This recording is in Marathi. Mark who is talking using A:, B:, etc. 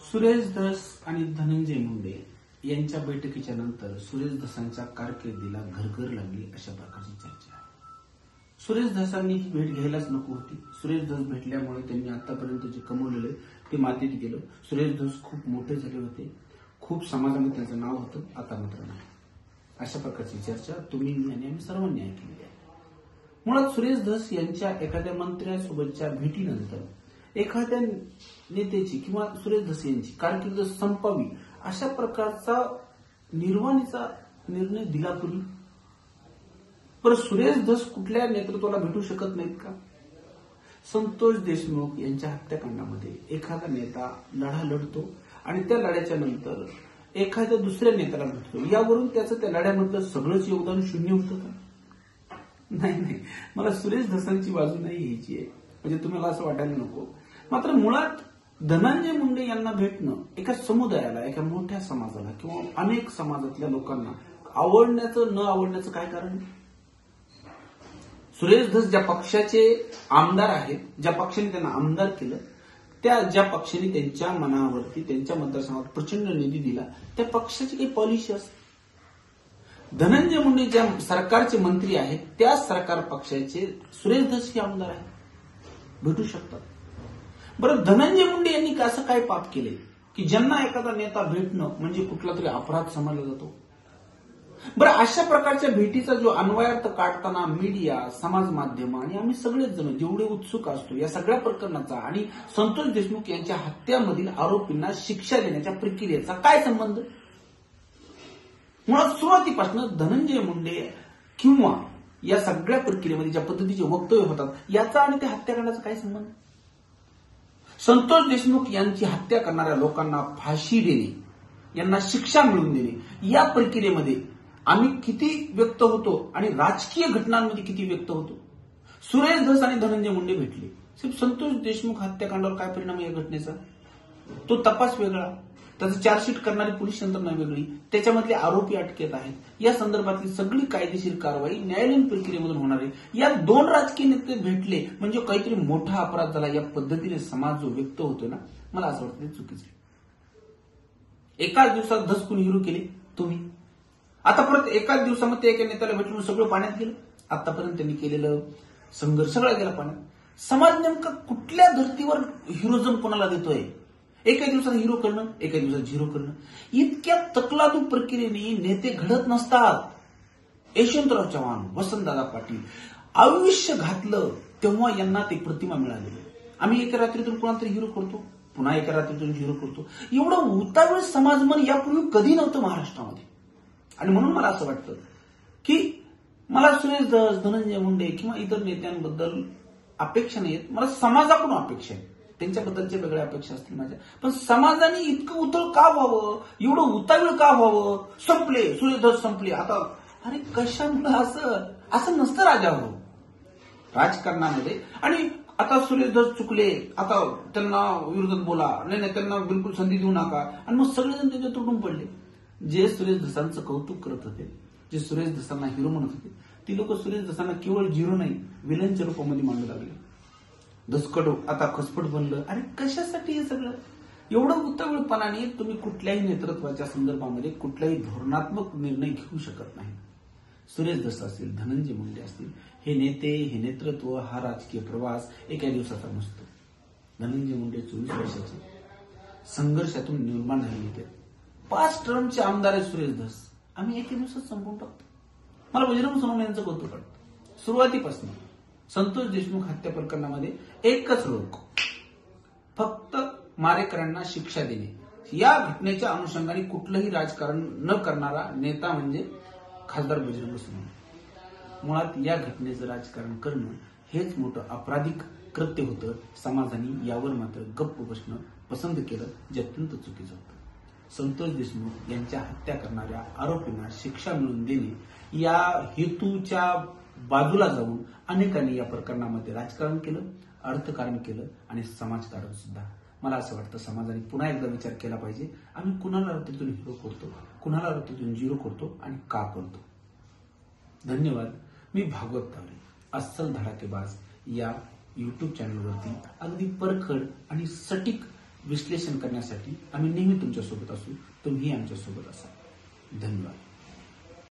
A: सुरेश धस आणि धनंजय मुंडे यांच्या बैठकीच्या नंतर सुरेश धसांच्या कारकिर्दीला घरघर लागली अशा प्रकारची चर्चा आहे. सुरेश धसांनी ही भेट घ्यायलाच नको होती. सुरेश धस भेटल्यामुळे त्यांनी आतापर्यंत जे कमवलेलं ते मातीत गेलं. सुरेश धस खूप मोठे झाले होते, खूप समाजामध्ये त्यांचं नाव होतं, आता मात्र नाही. अशा प्रकारची चर्चा तुम्ही मी आणि आम्ही सर्वांनी ऐकलेली आहे. मुळात सुरेश धस यांच्या एखाद्या मंत्र्यासोबतच्या भेटीनंतर एखाद्या नेत्याची किंवा सुरेश धस यांची कारकीर्द संपावी अशा प्रकारचा निर्वाणीचा निर्णय दिला कोणी? पण सुरेश धस कुठल्या नेतृत्वाला भेटू शकत नाहीत का? संतोष देशमुख यांच्या हत्याकांडामध्ये एखादा नेता लढा लढतो आणि त्या लढ्याच्या नंतर एखाद्या दुसऱ्या नेत्याला भेटतो, यावरून त्याचं त्या लढ्यामधलं सगळंच योगदान शून्य होतं का? नाही, मला सुरेश धसांची बाजू नाही घ्यायची आहे, म्हणजे तुम्हाला असं वाटायला नको. मात्र मुळात धनंजय मुंडे यांना भेटणं एका समुदायाला, एका मोठ्या समाजाला किंवा अनेक समाजातल्या लोकांना आवडण्याचं न आवडण्याचं काय कारण? सुरेश धस ज्या पक्षाचे आमदार आहेत, ज्या पक्षाने त्यांना आमदार केलं, ज्या पक्षाने त्यांच्या मनावरती, त्यांच्या मतदारसंघात प्रचंड निधी दिला, त्या पक्षाची काही पॉलिसी असते. धनंजय मुंडे ज्या सरकारचे मंत्री आहेत, त्या सरकार पक्षाचे सुरेश धस हे आमदार आहेत, भेटू शकतात. बरं, धनंजय मुंडे यांनी असं काय पाप केले की ज्यांना एखादा नेता भेटणं म्हणजे कुठला तरी अपराध समजला जातो? बरं, अशा प्रकारच्या भेटीचा जो अन्वयार्थ काढताना मीडिया, समाज माध्यम आणि आम्ही सगळेच जण जेवढे उत्सुक असतो या सगळ्या प्रकरणाचा आणि संतोष देशमुख यांच्या हत्यामधील आरोपींना शिक्षा देण्याच्या प्रक्रियेचा काय संबंध? मुळात सुरुवातीपासून धनंजय मुंडे किंवा या सगळ्या प्रक्रियेमध्ये ज्या पद्धतीचे वक्तव्य होतात याचा आणि त्या हत्याकांडाचा काय संबंध? संतोष देशमुख यांची हत्या करणाऱ्या लोकांना फाशी देणे, यांना शिक्षा मिळवून देणे, या प्रक्रियेमध्ये आम्ही किती व्यक्त होतो आणि राजकीय घटनांमध्ये किती व्यक्त होतो? सुरेश धस आणि धनंजय मुंडे भेटले, सिर्फ संतोष देशमुख हत्याकांडावर काय परिणाम या घटनेचा? तो तपास वेगळा, त्याचं चार्जशीट करणारी पोलीस यंत्रणा वेगळी, त्याच्यामधले आरोपी अटकेत आहेत, या संदर्भातली सगळी कायदेशीर कारवाई न्यायालयीन प्रक्रियेमधून होणार आहे. या दोन राजकीय नेते भेटले म्हणजे काहीतरी मोठा अपराध झाला या पद्धतीने समाज जो व्यक्त होतोय ना, मला असं वाटतं ते चुकीचं आहे. एकाच दिवसात धस कुणी हिरो केले? तुम्ही. आता परत एकाच दिवसामध्ये एका नेत्याला भेटून सगळं पाण्यात गेलं. आतापर्यंत त्यांनी केलेलं संघर्ष सगळा गेला पाण्यात. समाज नेमका कुठल्या धर्तीवर हिरोजम कोणाला देतोय? एका दिवसात हिरो करणं, एका दिवसात झिरो करणं, इतक्या तकलादू प्रक्रियेने नेते घडत नसतात. यशवंतराव चव्हाण, वसंतदादा पाटील आयुष्य घातलं तेव्हा यांना ते प्रतिमा मिळाली. आम्ही एका रात्रीतून कोणातरी हिरो करतो, पुन्हा एका रात्रीतून झिरो करतो. एवढं उतावळ समाज मन यापूर्वी कधी नव्हतं महाराष्ट्रामध्ये. आणि म्हणून मला असं वाटतं की मला सुरेश धस, धनंजय मुंडे किंवा इतर नेत्यांबद्दल अपेक्षा नाहीत, मला समाजाकडून अपेक्षा आहे. त्यांच्याबद्दलच्या वेगळ्या अपेक्षा असतील माझ्या, पण समाजाने इतकं उतळ का व्हावं, एवढं उतावीळ का व्हावं? संपले सुरेश धस, संपले आता. अरे कशामुळे असं नसतं राजा हो राजकारणामध्ये. आणि आता सुरेश धस चुकले, आता त्यांना विरोधात बोला, नाही त्यांना बिलकुल संधी देऊ नका, आणि मग सगळेजण त्याच्यात तुटून पडले. जे सुरेश धसांचं कौतुक करत होते, जे सुरेश धसांना हिरो म्हणत होते, ती लोक सुरेश धसांना केवळ झिरो नाही विलनच्या रूपामध्ये मांडू लागले. धसकडो आता खसपट बनलं. अरे कशासाठी हे सगळं? एवढं उतावीळपणाने तुम्ही कुठल्याही नेतृत्वाच्या संदर्भामध्ये कुठलाही धोरणात्मक निर्णय घेऊ शकत नाही. सुरेश धस असतील, धनंजय मुंडे असतील, हे नेते, हे नेतृत्व, हा राजकीय प्रवास एका दिवसाचा नसतो. धनंजय मुंडे 24 वर्षाचे संघर्षातून निर्माण झालेले 5 टर्मचे आमदार आहे सुरेश धस. आम्ही एका दिवसात संपवून टाकतो. मला बजरंग सोनवणे यांचं कौतुक वाटतं. सुरुवातीपासून संतोष देशमुख हत्या प्रकरणामध्ये एकच रोख, फक्त मारेकऱ्यांना शिक्षा देणे. या घटनेच्या अनुषंगाने कुठलंही राजकारण न करणारा नेता म्हणजे खासदार बजरंग सोनवणे. मुळात या घटनेचं राजकारण करणं हेच मोठं आपराधिक कृत्य होतं. समाजाने यावर मात्र गप्प बसणं पसंत केलं, जे अत्यंत चुकीचं होतं. संतोष देशमुख यांच्या हत्या करणाऱ्या आरोपींना शिक्षा मिळवून देणे या हेतूच्या बाजूला जाऊन अनेकांनी या प्रकरणामध्ये राजकारण केलं, अर्थकारण केलं आणि समाजकारण सुद्धा. मला असं वाटतं समाजाने पुन्हा एकदा विचार केला पाहिजे, आम्ही कुणाला रात्रीतून हिरो करतो, कुणाला रात्रीतून झिरो करतो आणि का करतो. धन्यवाद. मी भागवत तावरे, अस्सल धडाकेबाज या YouTube चॅनलवरती अगदी परखड आणि सटीक विश्लेषण करण्यासाठी आम्ही नेहमी तुमच्यासोबत असू, तुम्ही आमच्यासोबत असा. धन्यवाद.